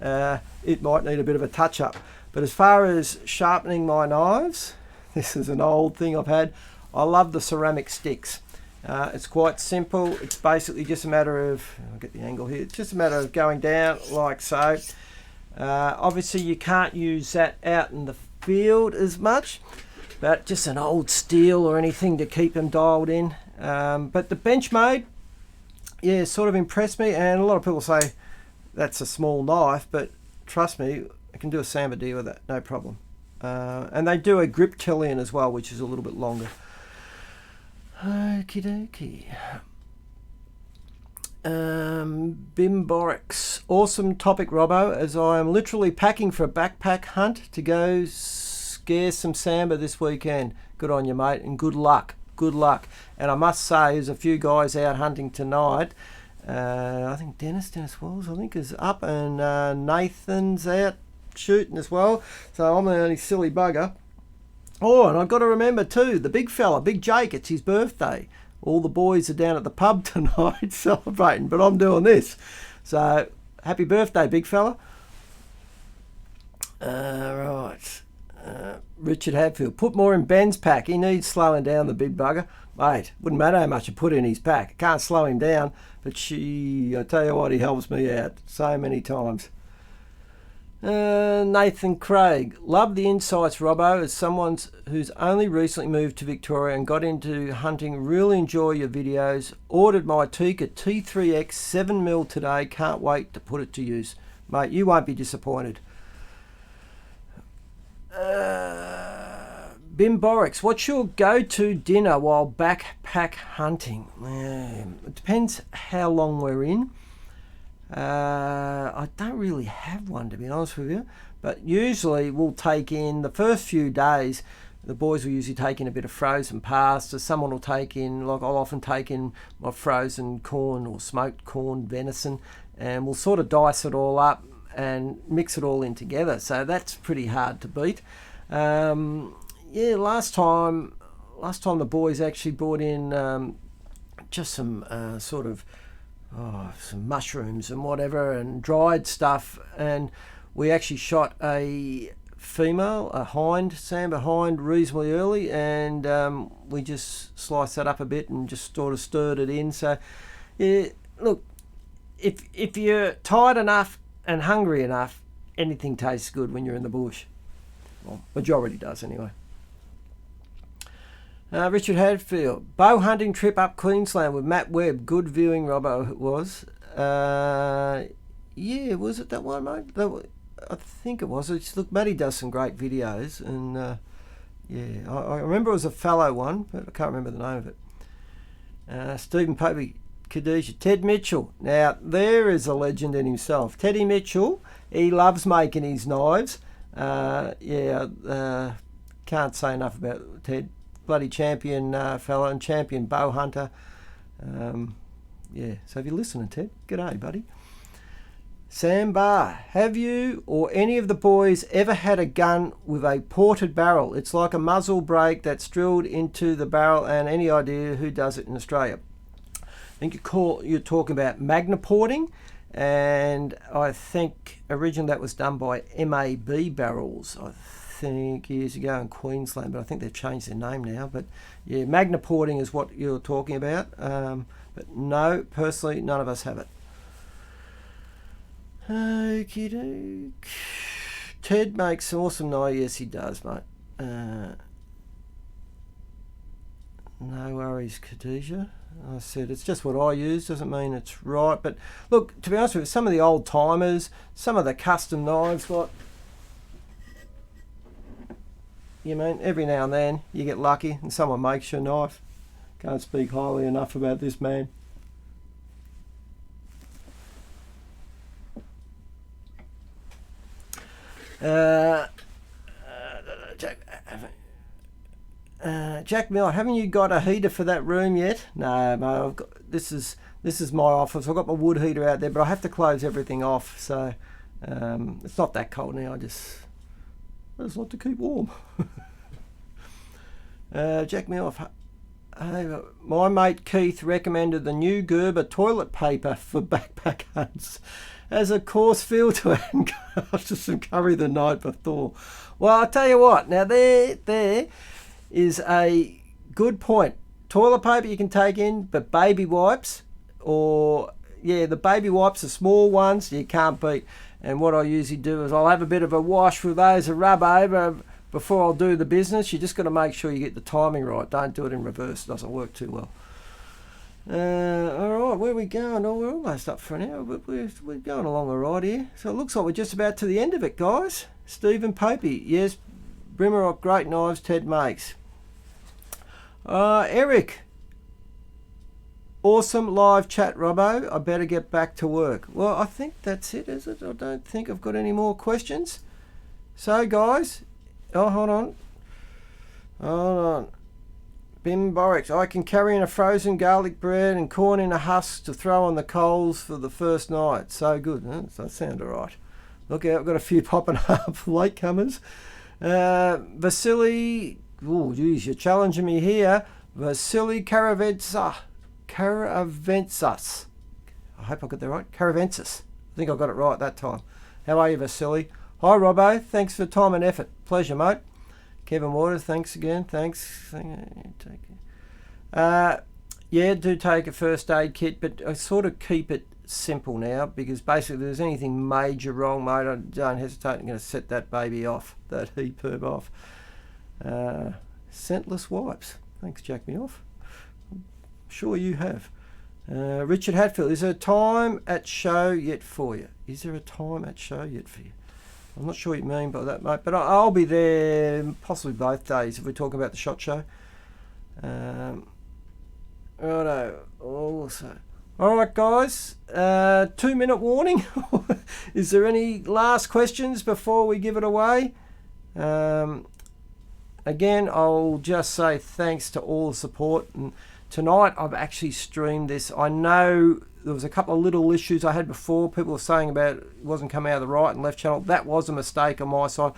it might need a bit of a touch up. But as far as sharpening my knives, this is an old thing I've had. I love the ceramic sticks. It's quite simple. It's basically just a matter of, I'll get the angle here, it's just a matter of going down like so. Obviously you can't use that out in the field as much, but just an old steel or anything to keep them dialed in. But the Benchmade, yeah, sort of impressed me, and a lot of people say that's a small knife, but trust me, I can do a Samba deal with that, no problem. And they do a grip Tellian as well, which is a little bit longer. Okie dokie. Bimborix. Awesome topic, Robbo, as I am literally packing for a backpack hunt to go scare some Samba this weekend. Good on you, mate, and good luck. Good luck. And I must say, there's a few guys out hunting tonight. I think Dennis Walls, I think, is up, and Nathan's out shooting as well. So I'm the only silly bugger. Oh, and I've got to remember too, the big fella, Big Jake, it's his birthday. All the boys are down at the pub tonight celebrating, but I'm doing this. So, happy birthday, big fella. Right. Richard Hadfield, put more in Ben's pack. He needs slowing down, the big bugger. Mate, wouldn't matter how much you put in his pack. Can't slow him down, but I tell you what, he helps me out so many times. Nathan Craig, love the insights, Robbo. As someone who's only recently moved to Victoria and got into hunting, really enjoy your videos. Ordered my Tika T3X 7mm today. Can't wait to put it to use. Mate, you won't be disappointed. Bimborix, what's your go-to dinner while backpack hunting? It depends how long we're in. I don't really have one, to be honest with you, but usually we'll take in the first few days. The boys will usually take in a bit of frozen pasta. Someone will take in, like I'll often take in my frozen corn or smoked corn venison, and we'll sort of dice it all up and mix it all in together. So that's pretty hard to beat. Yeah, last time the boys actually brought in just some sort of some mushrooms and whatever, and dried stuff, and we actually shot a female, a hind, Samba hind, reasonably early, and we just sliced that up a bit and just sort of stirred it in. So yeah, look, if you're tired enough and hungry enough, anything tastes good when you're in the bush. Well, majority does anyway. Richard Hadfield, bow hunting trip up Queensland with Matt Webb. Good viewing, Robbo, it was. Yeah, was it that one, mate? I think it was. Look, Matty does some great videos, and yeah, I remember it was a fallow one, but I can't remember the name of it. Stephen Popey, Khadijah, Ted Mitchell. Now, there is a legend in himself. Teddy Mitchell, he loves making his knives. Yeah, can't say enough about Ted. Bloody champion fella and champion bow hunter. Yeah, so if you're listening, Ted, g'day, buddy. Sam Barr, have you or any of the boys ever had a gun with a ported barrel? It's like a muzzle brake that's drilled into the barrel, and any idea who does it in Australia? I think you're talking about magna porting. and I think originally that was done by MAB Barrels, I think years ago in Queensland, but I think they've changed their name now. But yeah, Magna Porting is what you're talking about, but no, personally none of us have it. Okie doke. Ted makes awesome noise. Yes, he does, mate. No worries, Khadijah. I said it's just what I use, doesn't mean it's right. But look, to be honest with you, some of the old timers, some of the custom knives, like, you mean, every now and then you get lucky and someone makes you a knife. Can't speak highly enough about this man. Jack Miller, haven't you got a heater for that room yet? No, mate. I've got, this is my office. I've got my wood heater out there, but I have to close everything off. So it's not that cold now. I just like to keep warm. Jack Miller, hey, my mate Keith recommended the new Gerber toilet paper for backpack hunts as a coarse filter and after some curry the night before. Well, I'll tell you what. Now there is a good point. Toilet paper you can take in, but baby wipes, or yeah, the baby wipes, the small ones, you can't beat. And what I usually do is I'll have a bit of a wash with those, a rub over before I'll do the business. You just got to make sure you get the timing right. Don't do it in reverse. It doesn't work too well. All right, where are we going? Oh, we're almost up for an hour, but we're going along all right here. So it looks like we're just about to the end of it, guys. Stephen Popey, yes, Brimmerock, great knives Ted makes. Eric, awesome live chat, Robbo. I better get back to work. Well, I think that's it, is it? I don't think I've got any more questions. So, guys, hold on. Bim Borix, I can carry in a frozen garlic bread and corn in a husk to throw on the coals for the first night. So good, huh? That sounds all right. Look out, I've got a few popping up, latecomers. Vasily, oh geez, you're challenging me here. Vasily Caravensas. I hope I got that right. Caravensis. I think I got it right that time. How are you, Vasily? Hi, Robbo. Thanks for time and effort. Pleasure, mate. Kevin Waters, thanks again. Thanks. Yeah, do take a first aid kit, but I sort of keep it simple now because basically if there's anything major wrong, mate, I don't hesitate. I'm going to set that baby off, that E-perb off. Scentless wipes. Thanks, Jack me off. I'm sure you have. Richard Hatfield, is there a time at show yet for you? Is there a time at show yet for you? I'm not sure what you mean by that, mate, but I'll be there possibly both days if we're talking about the SHOT Show. Righto, also. All right, guys, 2-minute warning. Is there any last questions before we give it away? Again, I'll just say thanks to all the support. And tonight I've actually streamed this. I know there was a couple of little issues I had before. People were saying about it wasn't coming out of the right and left channel. That was a mistake on my side.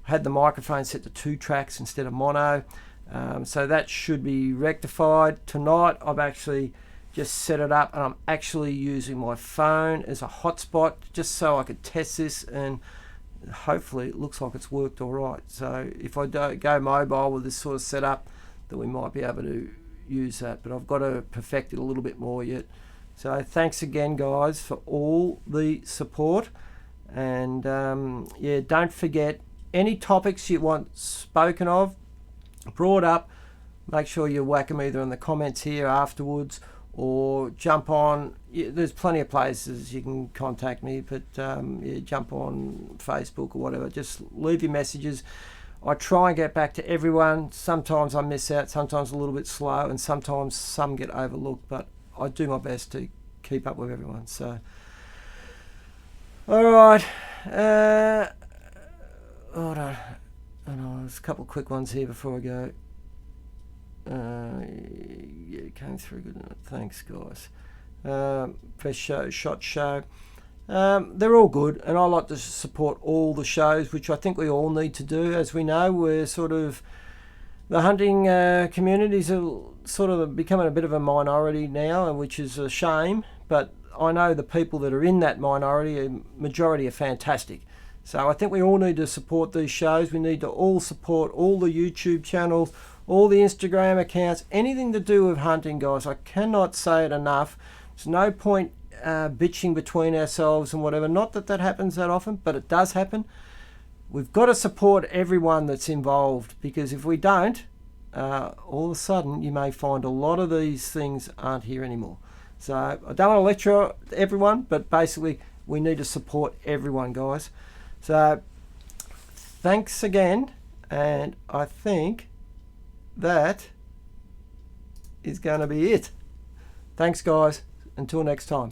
I had the microphone set to 2 tracks instead of mono. So that should be rectified. Tonight I've actually just set it up and I'm actually using my phone as a hotspot just so I could test this, and hopefully it looks like it's worked all right. So if I don't go mobile with this sort of setup, then we might be able to use that, but I've got to perfect it a little bit more yet. So thanks again, guys, for all the support. And yeah, don't forget, any topics you want spoken of, brought up, make sure you whack them either in the comments here afterwards or jump on. Yeah, there's plenty of places you can contact me, but yeah, jump on Facebook or whatever. Just leave your messages. I try and get back to everyone. Sometimes I miss out, sometimes a little bit slow, and sometimes some get overlooked, but I do my best to keep up with everyone. So, all right. Hold on. There's a couple of quick ones here before I go. Yeah, it came through good enough. Thanks, guys. Press show, SHOT Show. They're all good, and I like to support all the shows, which I think we all need to do. As we know, we're sort of, the hunting communities are sort of becoming a bit of a minority now, which is a shame, but I know the people that are in that majority are fantastic. So I think we all need to support these shows. We need to all support all the YouTube channels, all the Instagram accounts, anything to do with hunting, guys. I cannot say it enough. There's no point bitching between ourselves and whatever. Not that that happens that often, but it does happen. We've got to support everyone that's involved, because if we don't, all of a sudden you may find a lot of these things aren't here anymore. So I don't want to lecture everyone, but basically we need to support everyone, guys. So thanks again, and I think that is going to be it. Thanks, guys. Until next time.